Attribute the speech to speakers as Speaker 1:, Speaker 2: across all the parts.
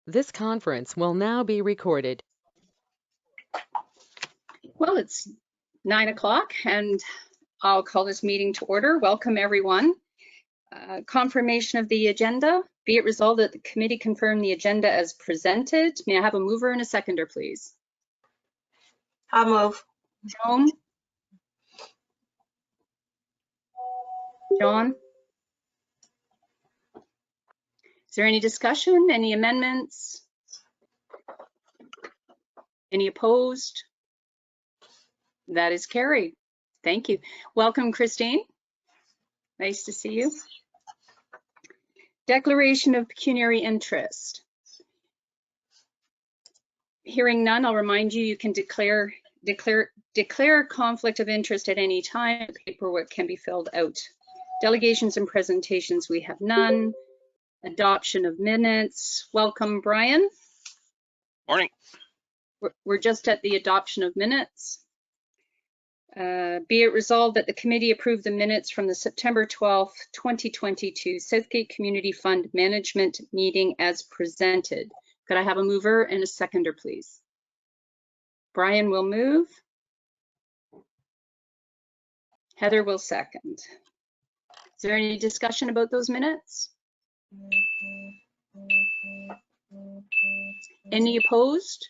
Speaker 1: This conference will now be recorded.
Speaker 2: Well, it's 9 o'clock and I'll call this meeting to order. Welcome, everyone. Confirmation of the agenda. Be it resolved that the committee confirm the agenda as presented. May I have a mover and a seconder, please?
Speaker 3: I'll move.
Speaker 2: Joan? John? Is there any discussion? Any amendments? Any opposed? That is carried. Thank you. Welcome, Christine. Nice to see you. Declaration of pecuniary interest. Hearing none, I'll remind you, you can declare conflict of interest at any time. Paperwork can be filled out. Delegations and presentations, we have none. Adoption of minutes. Welcome, Brian.
Speaker 4: Morning.
Speaker 2: We're just at the adoption of minutes. Be it resolved that the committee approve the minutes from the September 12th, 2022 Southgate Community Fund Management meeting as presented. Could I have a mover and a seconder, please? Brian will move. Heather will second. Is there any discussion about those minutes? Any opposed?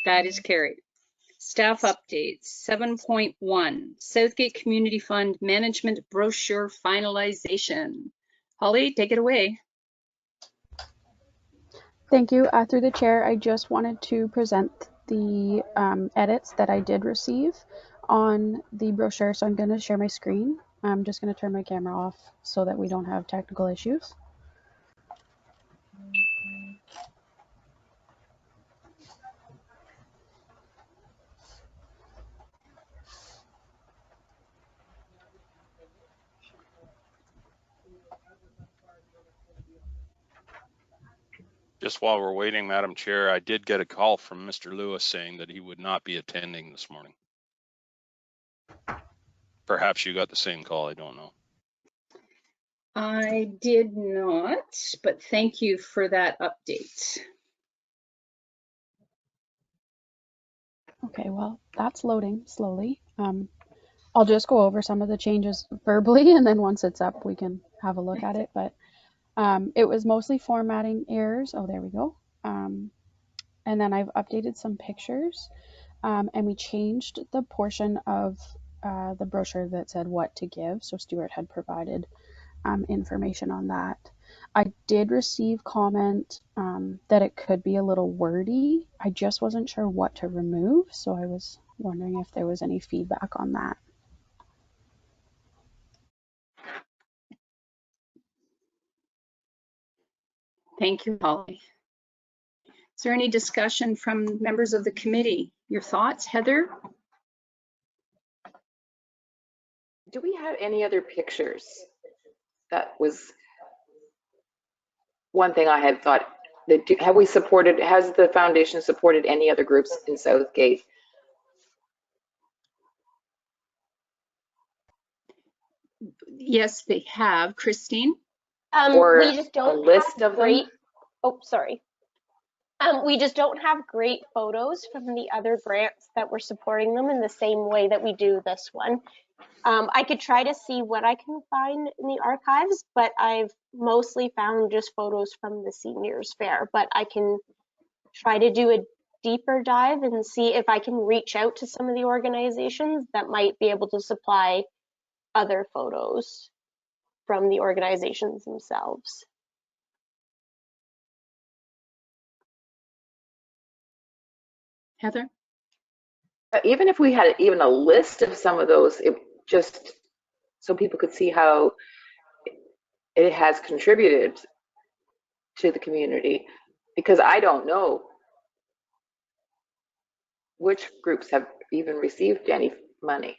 Speaker 2: That is carried. Staff updates, 7.1, Southgate Community Fund Management Brochure Finalization. Holly, take it away.
Speaker 5: Thank you. Through the chair, I just wanted to present the edits that I did receive on the brochure. So I'm going to share my screen. I'm just going to turn my camera off so that we don't have technical issues.
Speaker 4: Just while we're waiting, Madam Chair, I did get a call from Mr. Lewis saying that he would not be attending this morning. Perhaps you got the same call, I don't know.
Speaker 2: I did not, but thank you for that update.
Speaker 5: Okay, well, that's loading slowly. I'll just go over some of the changes verbally, and then once it's up, we can have a look at it. But it was mostly formatting errors. Oh, there we go. And then I've updated some pictures, and we changed the portion of the brochure that said what to give. So Stuart had provided information on that. I did receive comment that it could be a little wordy. I just wasn't sure what to remove, so I was wondering if there was any feedback on that.
Speaker 2: Thank you, Holly. Is there any discussion from members of the committee? Your thoughts, Heather?
Speaker 6: Do we have any other pictures? That was one thing I had thought. Have we supported, has the foundation supported any other groups in Southgate?
Speaker 2: Yes, they have. Christine?
Speaker 6: Or
Speaker 7: we just don't
Speaker 6: a list
Speaker 7: have
Speaker 6: of
Speaker 7: great,
Speaker 6: them?
Speaker 7: oh, sorry. We just don't have great photos from the other grants that were supporting them in the same way that we do this one. I could try to see what I can find in the archives, but I've mostly found just photos from the seniors fair, but I can try to do a deeper dive and see if I can reach out to some of the organizations that might be able to supply other photos from the organizations themselves.
Speaker 2: Heather?
Speaker 6: Even if we had even a list of some of those, it just so people could see how it has contributed to the community, because I don't know which groups have even received any money.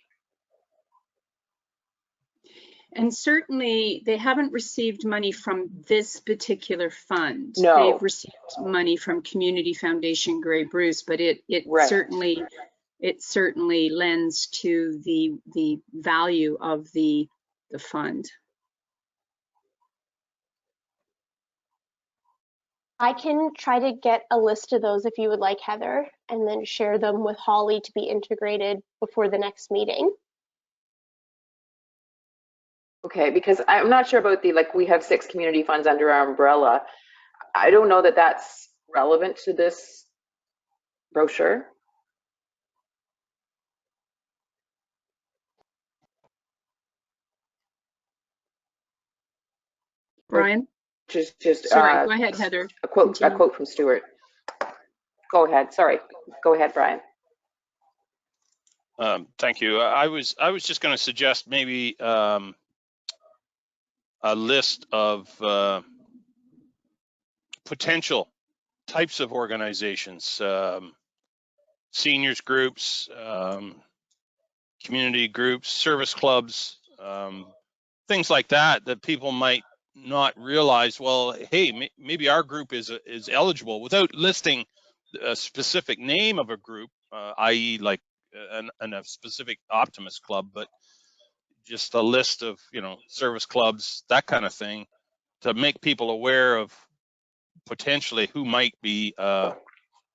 Speaker 2: And certainly they haven't received money from this particular fund.
Speaker 6: No.
Speaker 2: They've received money from Community Foundation Grey Bruce, but it
Speaker 6: Right.
Speaker 2: certainly lends to the value of the fund.
Speaker 7: I can try to get a list of those if you would like, Heather, and then share them with Holly to be integrated before the next meeting.
Speaker 6: Okay, because I'm not sure about the, like, we have 6 community funds under our umbrella. I don't know that that's relevant to this brochure.
Speaker 2: Brian?
Speaker 6: Just
Speaker 2: Sorry, go ahead, Heather.
Speaker 6: a
Speaker 2: Continue.
Speaker 6: quote from Stuart. Go ahead. Sorry. Go ahead, Brian.
Speaker 4: Thank you. I was just going to suggest maybe a list of potential types of organizations, seniors groups, community groups, service clubs, things like that, that people might not realize, well, hey, maybe our group is eligible, without listing a specific name of a group, i.e. like a specific Optimist club, but just a list of, service clubs, that kind of thing, to make people aware of potentially who might be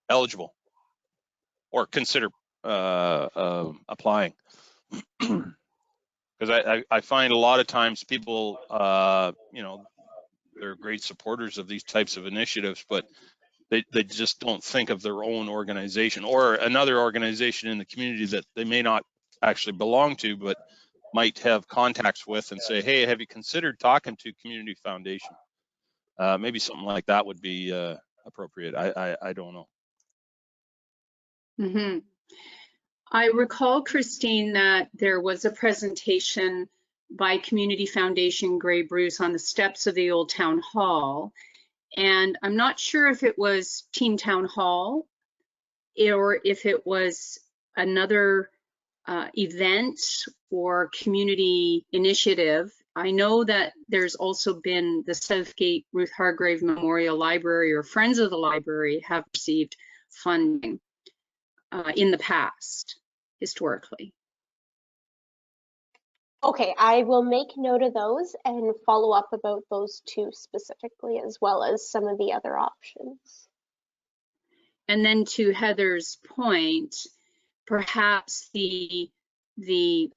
Speaker 4: eligible or consider applying. Because I find a lot of times people, they're great supporters of these types of initiatives, but they just don't think of their own organization or another organization in the community that they may not actually belong to, but might have contacts with, and say, hey, have you considered talking to Community Foundation? Maybe something like that would be appropriate. I don't know.
Speaker 2: Mm-hmm. I recall, Christine, that there was a presentation by Community Foundation Grey Bruce on the steps of the old town hall. And I'm not sure if it was Team Town Hall or if it was another event or community initiative. I know that there's also been the Southgate Ruth Hargrave Memorial Library, or Friends of the Library have received funding in the past, historically.
Speaker 7: Okay, I will make note of those and follow up about those two specifically, as well as some of the other options.
Speaker 2: And then to Heather's point, perhaps the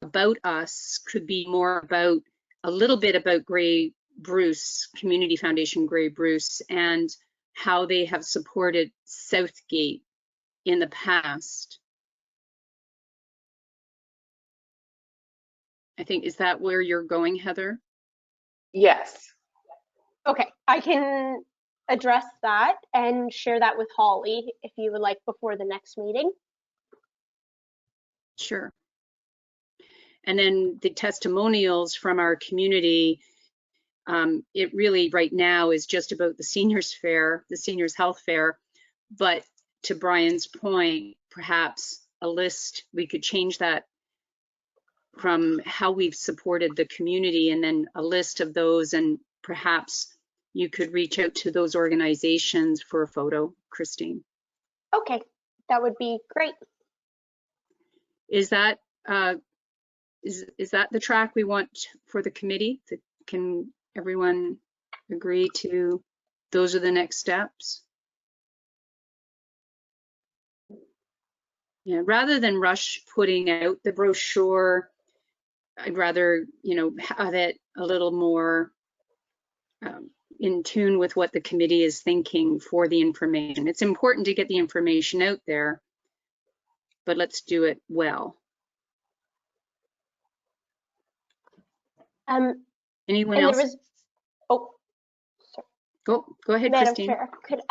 Speaker 2: About Us could be more about a little bit about Grey Bruce, Community Foundation Grey Bruce, and how they have supported Southgate in the past. I think, is that where you're going, Heather?
Speaker 6: Yes.
Speaker 7: Okay, I can address that and share that with Holly if you would like before the next meeting.
Speaker 2: Sure. And then the testimonials from our community, it really right now is just about the seniors fair, the seniors health fair. But to Brian's point, perhaps a list, we could change that from how we've supported the community, and then a list of those, and perhaps you could reach out to those organizations for a photo, Christine.
Speaker 7: Okay, that would be great.
Speaker 2: Is that is that the track we want for the committee? Can everyone agree to those are the next steps? Yeah, rather than rush putting out the brochure, I'd rather, have it a little more in tune with what the committee is thinking for the information. It's important to get the information out there, but let's do it well. Anyone else?
Speaker 7: Sorry.
Speaker 2: Go ahead,
Speaker 7: Madam
Speaker 2: Christine.
Speaker 7: Chair, could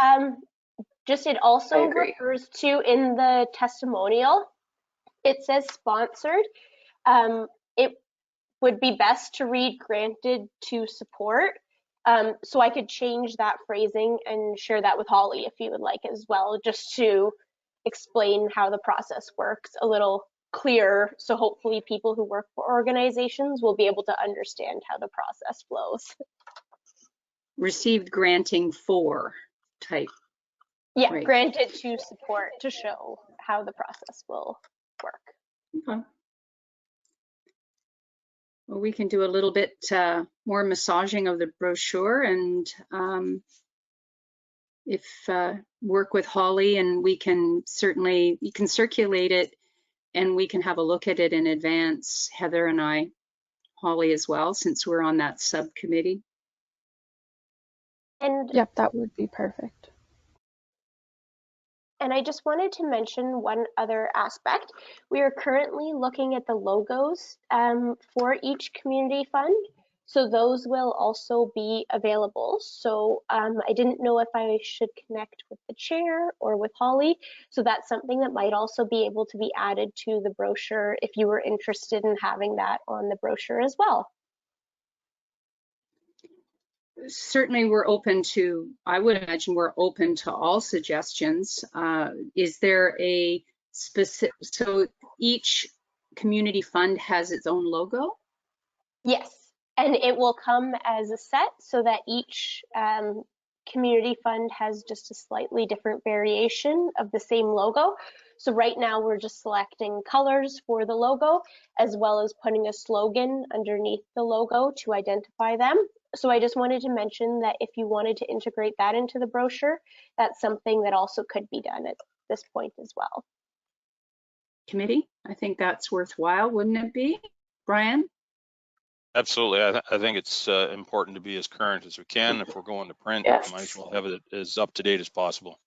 Speaker 7: just, it also refers to, in the testimonial, it says sponsored. It would be best to read granted to support. So I could change that phrasing and share that with Holly if you would like as well, just to explain how the process works a little clearer. So hopefully people who work for organizations will be able to understand how the process flows.
Speaker 2: Received granting for type.
Speaker 7: Yeah,
Speaker 2: right.
Speaker 7: Granted to support, to show how the process will work.
Speaker 2: Okay. Well, we can do a little bit more massaging of the brochure, and work with Holly, and we can certainly, you can circulate it and we can have a look at it in advance, Heather and I, Holly as well, since we're on that subcommittee.
Speaker 7: And
Speaker 5: Yep, that would be perfect.
Speaker 7: And I just wanted to mention one other aspect. We are currently looking at the logos for each community fund. So those will also be available. So I didn't know if I should connect with the chair or with Holly. So that's something that might also be able to be added to the brochure if you were interested in having that on the brochure as well.
Speaker 2: Certainly we're open to, I would imagine we're open to all suggestions. Is there a specific, so each community fund has its own logo?
Speaker 7: Yes, and it will come as a set so that each community fund has just a slightly different variation of the same logo. So right now we're just selecting colors for the logo, as well as putting a slogan underneath the logo to identify them. So I just wanted to mention that if you wanted to integrate that into the brochure, that's something that also could be done at this point as well.
Speaker 2: Committee, I think that's worthwhile, wouldn't it be, Brian?
Speaker 4: Absolutely. I think it's important to be as current as we can. If we're going to print,
Speaker 6: Yes.
Speaker 4: might as well have it as up to date as possible.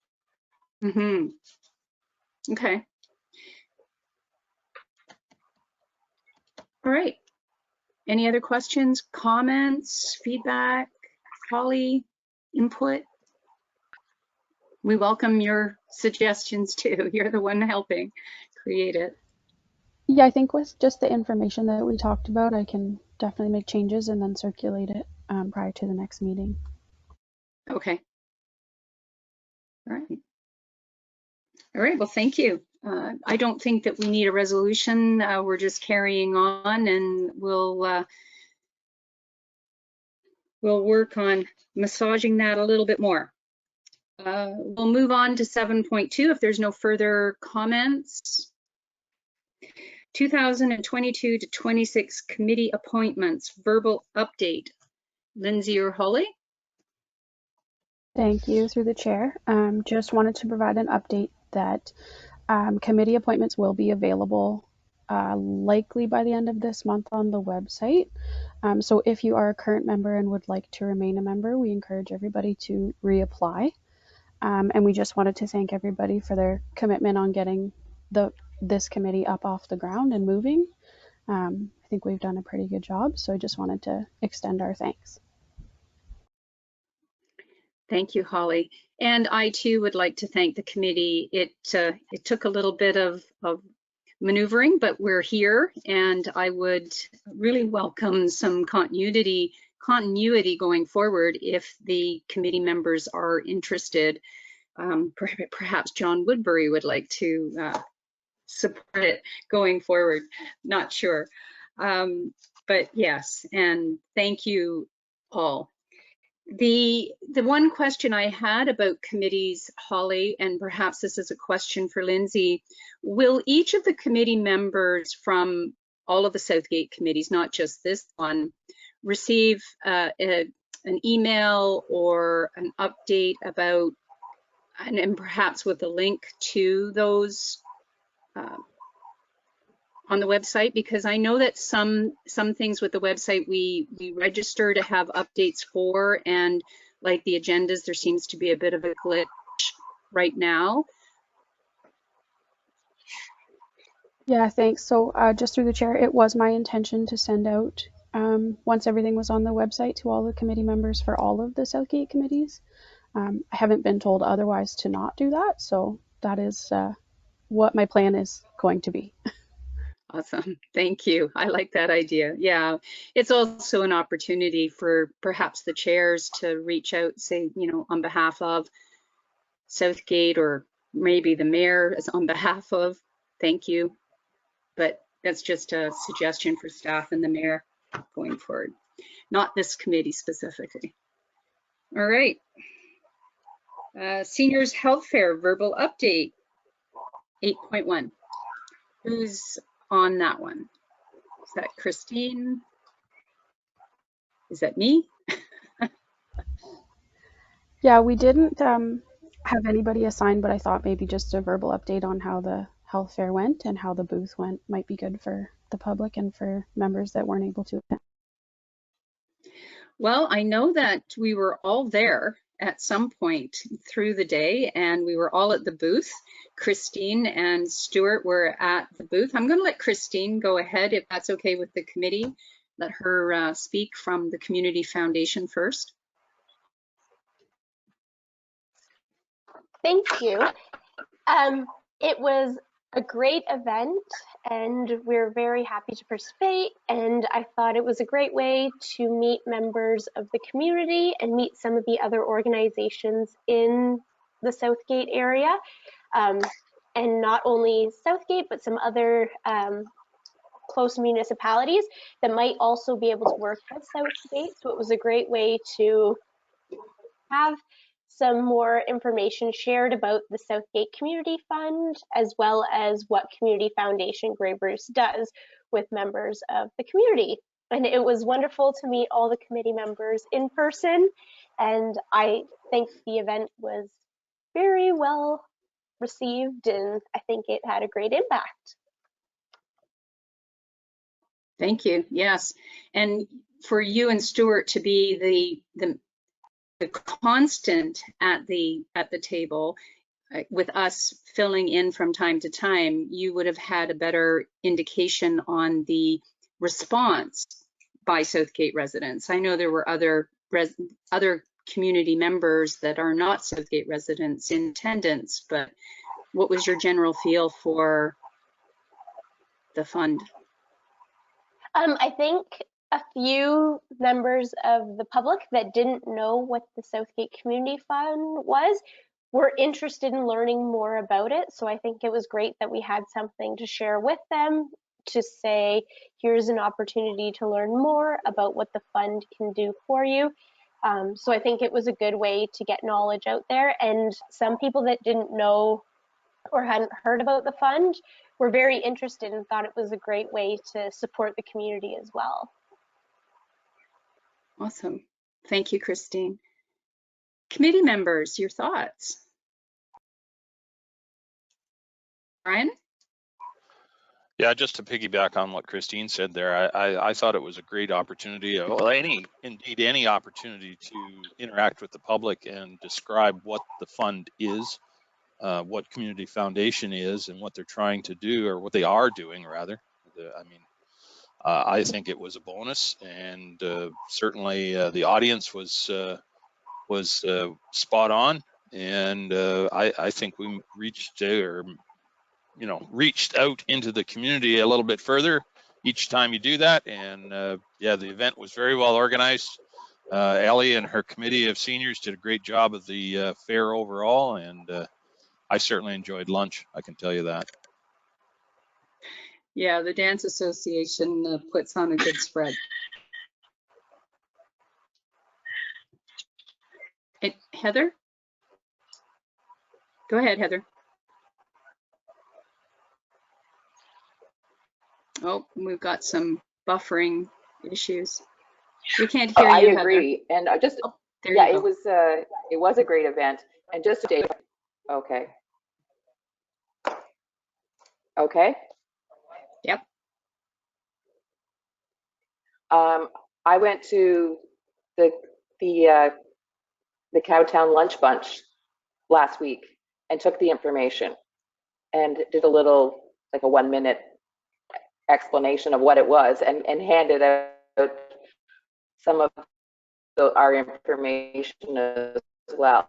Speaker 2: Mm-hmm. Okay. All right. Any other questions, comments, feedback, Holly, input? We welcome your suggestions too. You're the one helping create it.
Speaker 5: Yeah, I think with just the information that we talked about, I can definitely make changes and then circulate it prior to the next meeting.
Speaker 2: Okay. All right. All right, well, thank you. I don't think that we need a resolution. We're just carrying on, and we'll work on massaging that a little bit more. We'll move on to 7.2 if there's no further comments. 2022 to 26 committee appointments, verbal update. Lindsay or Holly?
Speaker 5: Thank you, through the chair. Just wanted to provide an update that committee appointments will be available likely by the end of this month on the website. So if you are a current member and would like to remain a member, we encourage everybody to reapply. And we just wanted to thank everybody for their commitment on getting this committee up off the ground and moving. I think we've done a pretty good job, so I just wanted to extend our thanks.
Speaker 2: Thank you, Holly. And I too would like to thank the committee. It took a little bit of maneuvering, but we're here, and I would really welcome some continuity going forward if the committee members are interested. Perhaps John Woodbury would like to support it going forward. Not sure. But yes, and thank you all. The one question I had about committees, Holly, and perhaps this is a question for Lindsay, will each of the committee members from all of the Southgate committees, not just this one, receive an email or an update about, and perhaps with a link to those on the website? Because I know that some things with the website we register to have updates for, and like the agendas, there seems to be a bit of a glitch right now.
Speaker 5: Yeah, thanks. So just through the chair, it was my intention to send out once everything was on the website to all the committee members for all of the Southgate committees. I haven't been told otherwise to not do that, so that is what my plan is going to be.
Speaker 2: Awesome. Thank you. I like that idea. Yeah, it's also an opportunity for perhaps the chairs to reach out, say, you know, on behalf of Southgate, or maybe the mayor is on behalf of. Thank you. But that's just a suggestion for staff and the mayor going forward, not this committee specifically. All right. Seniors Health Fair verbal update, 8.1. Who's on that one? Is that Christine? Is that me?
Speaker 5: Yeah, we didn't have anybody assigned, but I thought maybe just a verbal update on how the health fair went and how the booth went might be good for the public and for members that weren't able to attend.
Speaker 2: Well, I know that we were all there at some point through the day, and we were all at the booth. Christine and Stuart were at the booth. I'm going to let Christine go ahead, if that's okay with the committee. Let her speak from the Community Foundation first.
Speaker 7: Thank you. It was a great event, and we're very happy to participate. And I thought it was a great way to meet members of the community and meet some of the other organizations in the Southgate area. And not only Southgate, but some other close municipalities that might also be able to work with Southgate. So it was a great way to have some more information shared about the Southgate Community Fund, as well as what Community Foundation Grey Bruce does with members of the community. And it was wonderful to meet all the committee members in person, and I think the event was very well received, and I think it had a great impact.
Speaker 2: Thank you. Yes, and for you and Stuart to be the constant at the table, with us filling in from time to time, you would have had a better indication on the response by Southgate residents. I know there were other community members that are not Southgate residents in attendance, but what was your general feel for the fund?
Speaker 7: I think a few members of the public that didn't know what the Southgate Community Fund was were interested in learning more about it. So I think it was great that we had something to share with them, to say, here's an opportunity to learn more about what the fund can do for you. So I think it was a good way to get knowledge out there. And some people that didn't know or hadn't heard about the fund were very interested and thought it was a great way to support the community as well.
Speaker 2: Awesome. Thank you, Christine. Committee members, your thoughts? Brian?
Speaker 4: Yeah, just to piggyback on what Christine said there, I thought it was a great opportunity, well, any opportunity to interact with the public and describe what the fund is, what Community Foundation is, and what they're trying to do, or what they are doing, rather. I think it was a bonus, and certainly the audience was spot on, and I think we reached out into the community a little bit further each time you do that. And yeah, the event was very well organized. Ellie and her committee of seniors did a great job of the fair overall, and I certainly enjoyed lunch, I can tell you that.
Speaker 2: Yeah, the Dance Association puts on a good spread. Hey, Heather? Go ahead, Heather. Oh, we've got some buffering issues. We can't hear you,
Speaker 6: I agree.
Speaker 2: Heather.
Speaker 6: And I just,
Speaker 2: Oh,
Speaker 6: yeah, it was a great event. And just to okay. Okay.
Speaker 2: Yep.
Speaker 6: I went to the Cowtown Lunch Bunch last week and took the information and did a little, like a 1-minute explanation of what it was, and handed out some of our information as well.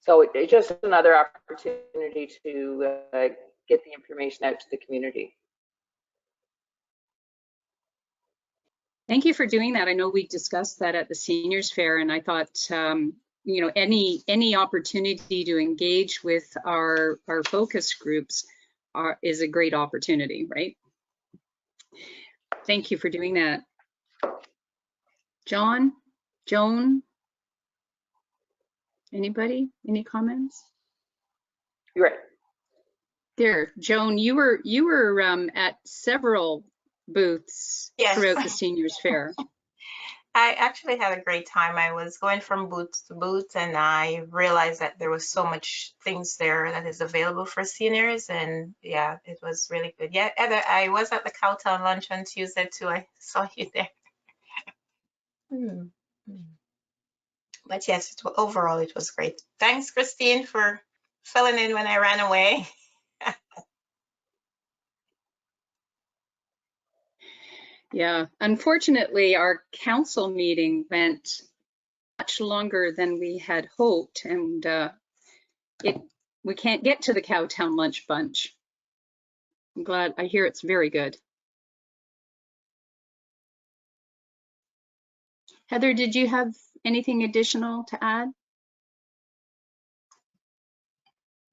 Speaker 6: So it's just another opportunity to get the information out to the community.
Speaker 2: Thank you for doing that. I know we discussed that at the Seniors Fair, and I thought, you know, any opportunity to engage with our focus groups is a great opportunity, right? Thank you for doing that. Joan, anybody? Any comments?
Speaker 6: You're right.
Speaker 2: There, Joan, you were at several booths
Speaker 3: Yes.
Speaker 2: throughout the Seniors Fair.
Speaker 3: I actually had a great time. I was going from booth to booth, and I realized that there was so much things there that is available for seniors, and yeah, it was really good. Yeah, Heather, I was at the Cowtown lunch on Tuesday too. I saw you there. Hmm. But yes, overall it was great. Thanks, Christine, for filling in when I ran away.
Speaker 2: Yeah, unfortunately, our council meeting went much longer than we had hoped, and we can't get to the Cowtown Lunch Bunch. I'm glad. I hear it's very good. Heather, did you have anything additional to add?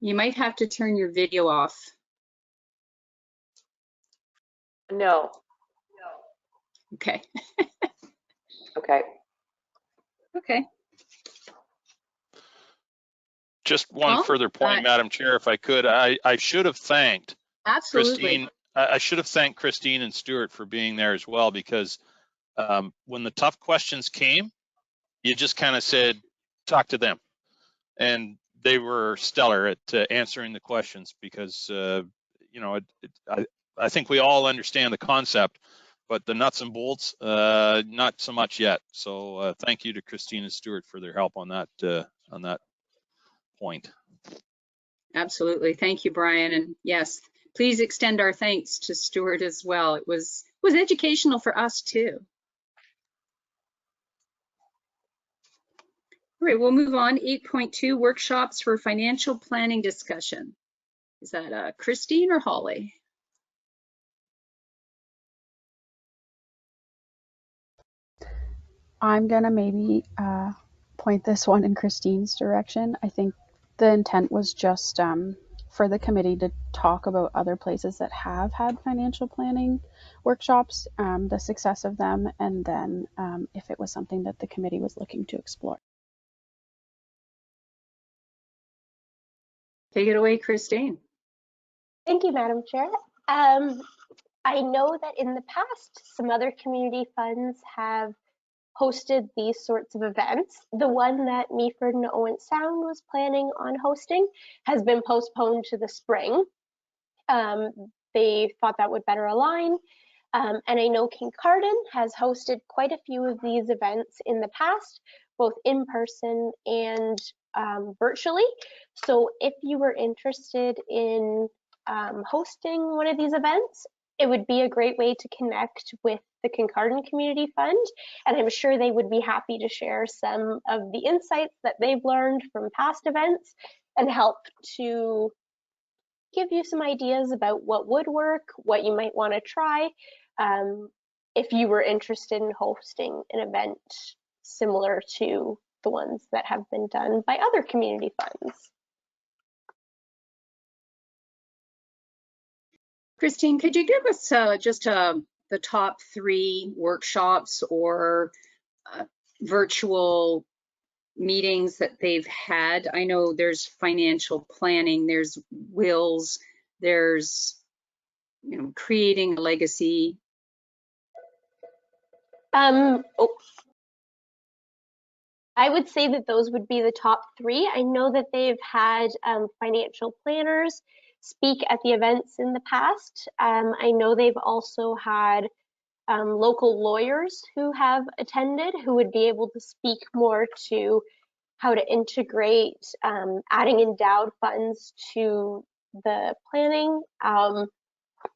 Speaker 2: You might have to turn your video off.
Speaker 6: No.
Speaker 2: Okay.
Speaker 6: Okay.
Speaker 2: Okay.
Speaker 4: Just one
Speaker 2: Well,
Speaker 4: further point, Madam Chair, if I could. I should have thanked
Speaker 2: absolutely.
Speaker 4: Christine. I should have thanked Christine and Stuart for being there as well, because when the tough questions came, you just kind of said, talk to them. And they were stellar at answering the questions, because, you know, I think we all understand the concept, but the nuts and bolts, not so much yet. So thank you to Christine and Stuart for their help on that point.
Speaker 2: Absolutely. Thank you, Brian. And yes, please extend our thanks to Stuart as well. It was educational for us too. All right, we'll move on. 8.2, workshops for financial planning discussion. Is that Christine or Holly?
Speaker 5: I'm gonna maybe point this one in Christine's direction. I think the intent was just for the committee to talk about other places that have had financial planning workshops, the success of them, and then if it was something that the committee was looking to explore.
Speaker 2: Take it away, Christine.
Speaker 7: Thank you, Madam Chair. I know that in the past, some other community funds have hosted these sorts of events. The one that Meaford and Owen Sound was planning on hosting has been postponed to the spring. They thought that would better align. And I know Kincardine has hosted quite a few of these events in the past, both in person and virtually. So if you were interested in hosting one of these events, it would be a great way to connect with the Kincardine Community Fund, and I'm sure they would be happy to share some of the insights that they've learned from past events and help to give you some ideas about what would work, what you might want to try, if you were interested in hosting an event similar to the ones that have been done by other community funds.
Speaker 2: Christine, could you give us just the top 3 workshops or virtual meetings that they've had? I know there's financial planning, there's wills, there's, you know, creating a legacy.
Speaker 7: I would say that those would be the top 3. I know that they've had financial planners speak at the events in the past. I know they've also had local lawyers who have attended who would be able to speak more to how to integrate adding endowed funds to the planning. And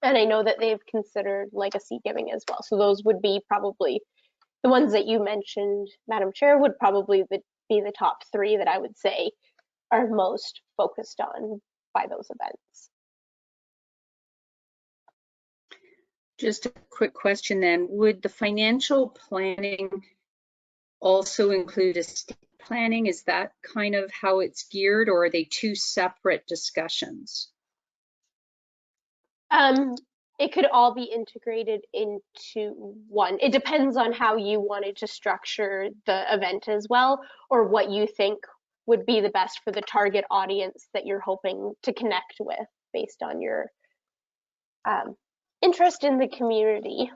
Speaker 7: I know that they've considered legacy giving as well. So those would be probably the ones that you mentioned, Madam Chair, would probably be the top 3 that I would say are most focused on by those events.
Speaker 2: Just a quick question then, would the financial planning also include estate planning? Is that kind of how it's geared, or are they 2 separate discussions?
Speaker 7: It could all be integrated into one. It depends on how you wanted to structure the event as well, or what you think would be the best for the target audience that you're hoping to connect with based on your interest in the community.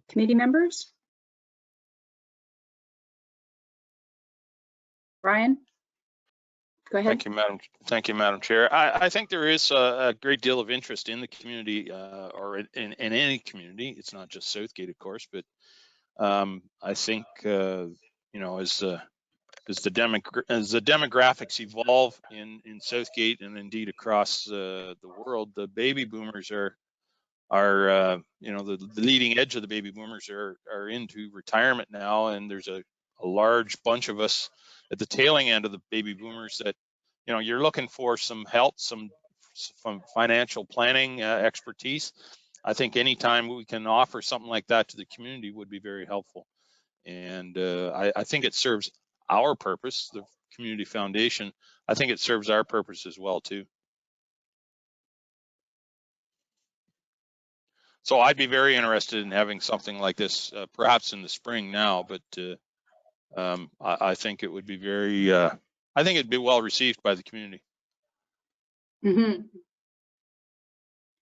Speaker 2: Committee members? Brian? Go ahead.
Speaker 4: Thank you, Madam Chair. I think there is a great deal of interest in the community, or in any community. It's not just Southgate, of course, but I think you know, as the demographics evolve in Southgate and indeed across the world, the baby boomers are you know, the leading edge of the baby boomers are into retirement now, and there's a large bunch of us at the tailing end of the baby boomers that, you know, you're looking for some help, some financial planning expertise. I think anytime we can offer something like that to the community would be very helpful. And I think it serves our purpose, the Community Foundation. I think it serves our purpose as well too. So I'd be very interested in having something like this, perhaps in the spring now, but I think it would be very, I think it'd be well received by the community.
Speaker 2: Mm-hmm.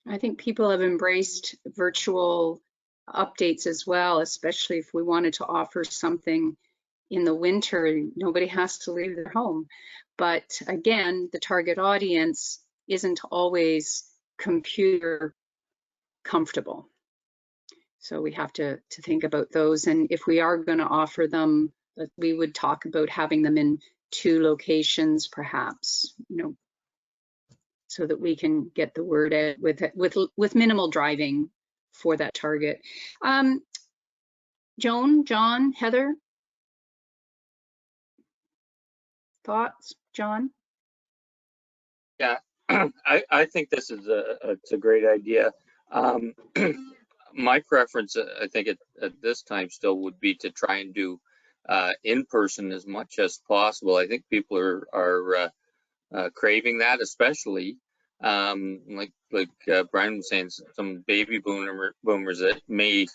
Speaker 2: I think people have embraced virtual updates as well, especially if we wanted to offer something in the winter. Nobody has to leave their home. But again, the target audience isn't always computer comfortable. So we have to think about those. And if we are going to offer them, we would talk about having them in 2 locations, perhaps, you know, so that we can get the word out with minimal driving for that target. Joan, John, Heather, thoughts? John?
Speaker 8: Yeah, I think this is it's a great idea. My preference, I think at this time still would be to try and do in person as much as possible. I think people are craving that, especially like Brian was saying, some baby boomers that may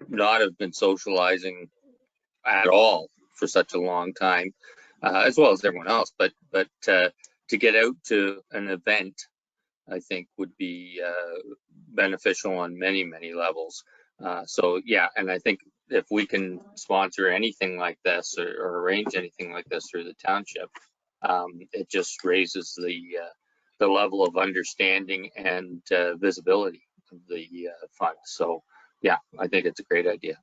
Speaker 8: not have been socializing at all for such a long time, as well as everyone else. But to get out to an event, I think would be beneficial on many levels. So yeah, and I think if we can sponsor anything like this or arrange anything like this through the township, it just raises the level of understanding and visibility of the fund. So yeah, I think it's a great idea.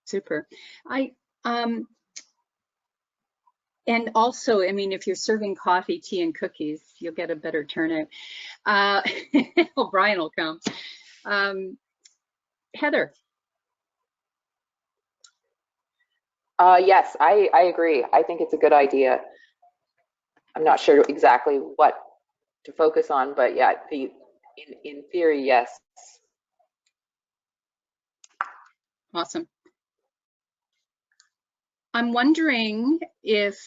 Speaker 2: Super. And also, I mean, if you're serving coffee, tea, and cookies, you'll get a better turnout. Well, Brian will come. Heather.
Speaker 6: Yes, I agree. I think it's a good idea. I'm not sure exactly what to focus on, but yeah, in theory, yes.
Speaker 2: Awesome. I'm wondering if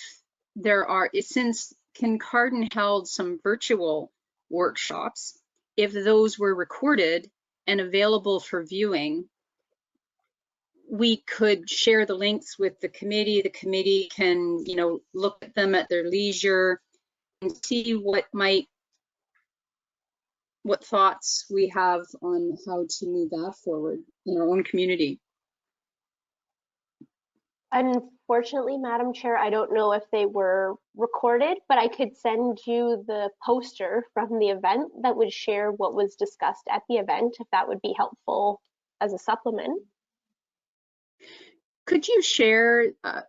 Speaker 2: there are, since Kincardine held some virtual workshops, if those were recorded and available for viewing, we could share the links with the committee. The committee can, you know, look at them at their leisure and see what thoughts we have on how to move that forward in our own community.
Speaker 7: Unfortunately, Madam Chair, I don't know if they were recorded, but I could send you the poster from the event that would share what was discussed at the event, if that would be helpful as a supplement.
Speaker 2: Could you share a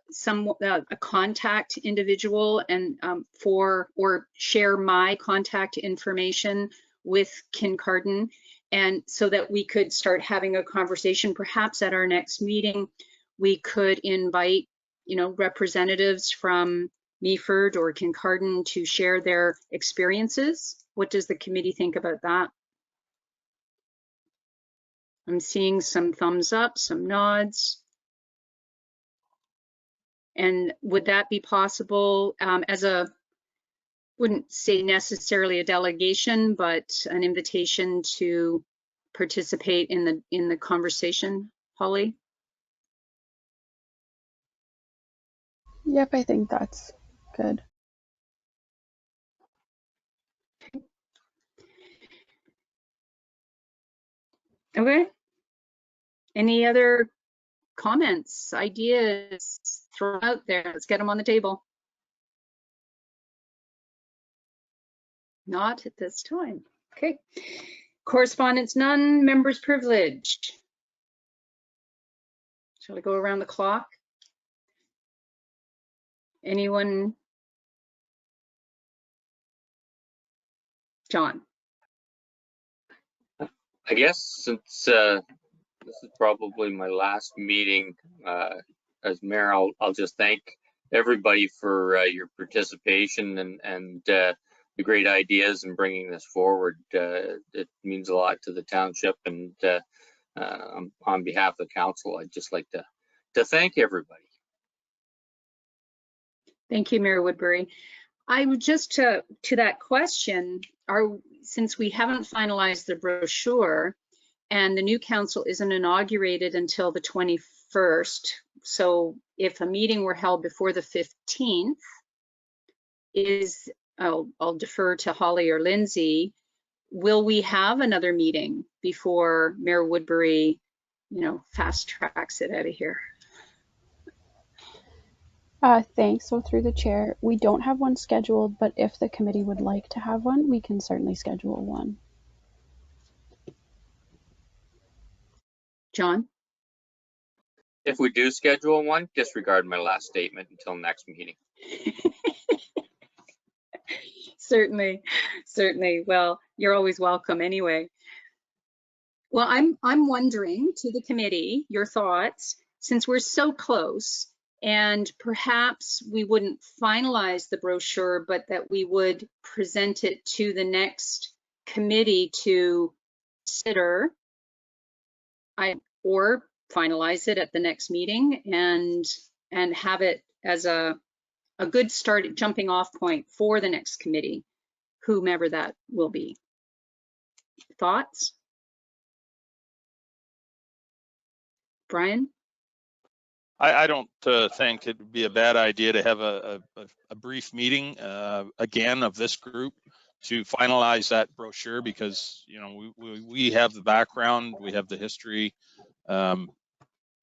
Speaker 2: contact individual and or share my contact information with Kincardine, and so that we could start having a conversation? Perhaps at our next meeting, we could invite, you know, representatives from Meaford or Kincardine to share their experiences. What does the committee think about that? I'm seeing some thumbs up, some nods. And would that be possible as a, wouldn't say necessarily a delegation, but an invitation to participate in the conversation, Holly?
Speaker 5: Yep, I think that's good.
Speaker 2: Okay. Any other comments, ideas, throw out there? Let's get them on the table. Not at this time. Okay. Correspondence none, members privilege. Shall I go around the clock? Anyone? John.
Speaker 8: I guess since this is probably my last meeting as mayor, I'll just thank everybody for your participation and the great ideas in bringing this forward. It means a lot to the township, and on behalf of the council, I'd just like to thank everybody.
Speaker 2: Thank you, Mayor Woodbury. I would just to that question, since we haven't finalized the brochure and the new council isn't inaugurated until the 21st, so if a meeting were held before the 15th, I'll defer to Holly or Lindsay, will we have another meeting before Mayor Woodbury, fast tracks it out of here?
Speaker 5: Thanks. So through the chair, we don't have one scheduled, but if the committee would like to have one, we can certainly schedule one.
Speaker 2: John?
Speaker 8: If we do schedule one, disregard my last statement until next meeting.
Speaker 2: Certainly. Well, you're always welcome anyway. Well, I'm wondering, to the committee, your thoughts, since we're so close, and perhaps we wouldn't finalize the brochure, but that we would present it to the next committee to consider, or finalize it at the next meeting and have it as a good start, jumping off point for the next committee, whomever that will be. Thoughts? Brian?
Speaker 4: I don't think it would be a bad idea to have a brief meeting again of this group to finalize that brochure, because we have the background, we have the history.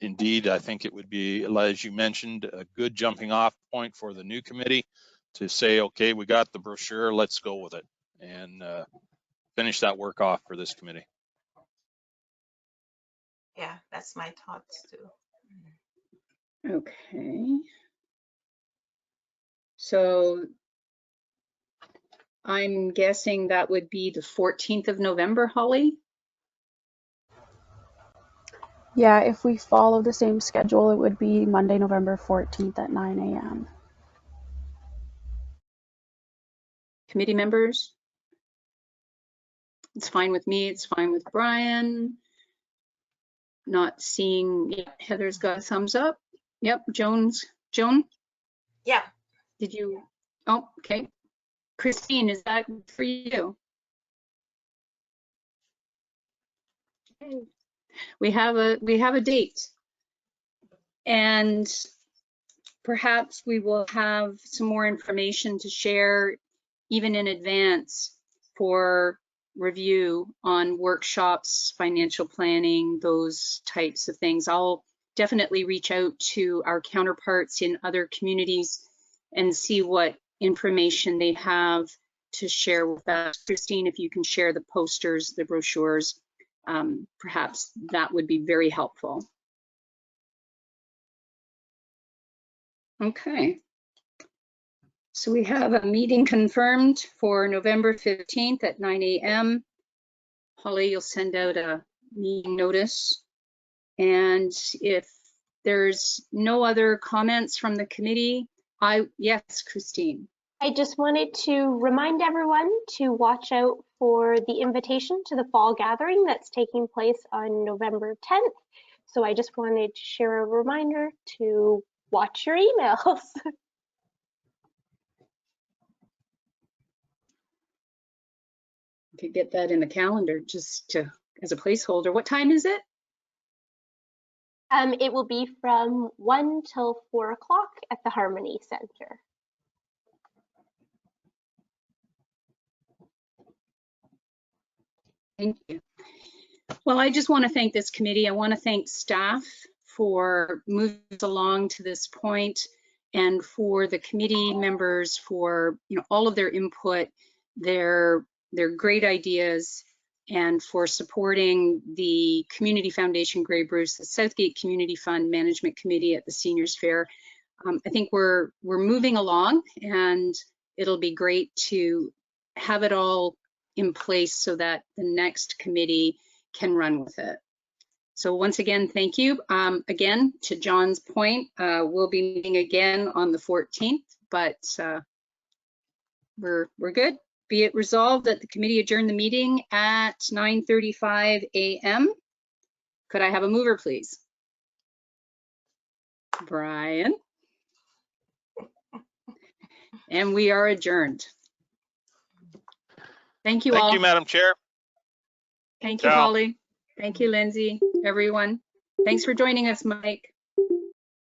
Speaker 4: Indeed, I think it would be, as you mentioned, a good jumping off point for the new committee to say, okay, we got the brochure, let's go with it, and finish that work off for this committee.
Speaker 3: Yeah, that's my thoughts too.
Speaker 2: Okay. So I'm guessing that would be the 14th of November, Holly?
Speaker 5: Yeah, if we follow the same schedule, it would be Monday, November 14th at 9 a.m.
Speaker 2: Committee members? It's fine with me, it's fine with Brian. Not seeing, yeah, Heather's got a thumbs up. Yep, Joan?
Speaker 3: Yeah.
Speaker 2: Did you? Oh, okay. Christine, is that for you? Okay. We have a date, and perhaps we will have some more information to share even in advance for review on workshops, financial planning, those types of things. I'll definitely reach out to our counterparts in other communities and see what information they have to share with us. Christine, if you can share the posters, the brochures, perhaps that would be very helpful. Okay. So we have a meeting confirmed for November 15th at 9 a.m. Holly, you'll send out a meeting notice. And if there's no other comments from the committee, yes, Christine.
Speaker 7: I just wanted to remind everyone to watch out for the invitation to the fall gathering that's taking place on November 10th. So I just wanted to share a reminder to watch your emails.
Speaker 2: Could get that in the calendar just as a placeholder. What time is it?
Speaker 7: It will be from 1 till 4 o'clock at the Harmony Center.
Speaker 2: Thank you. Well, I just want to thank this committee. I want to thank staff for moving us along to this point, and for the committee members for all of their input, their great ideas, and for supporting the Community Foundation Grey Bruce, the Southgate Community Fund Management Committee at the Seniors Fair. I think we're moving along, and it'll be great to have it all in place so that the next committee can run with it. So once again, thank you. Again, to John's point, we'll be meeting again on the 14th, but we're good. Be it resolved that the committee adjourn the meeting at 9:35 a.m. Could I have a mover, please? Brian. And we are adjourned. Thank you all.
Speaker 4: Thank you, Madam Chair.
Speaker 2: Thank you,
Speaker 4: Ciao.
Speaker 2: Holly. Thank you, Lindsay, everyone. Thanks for joining us, Mike.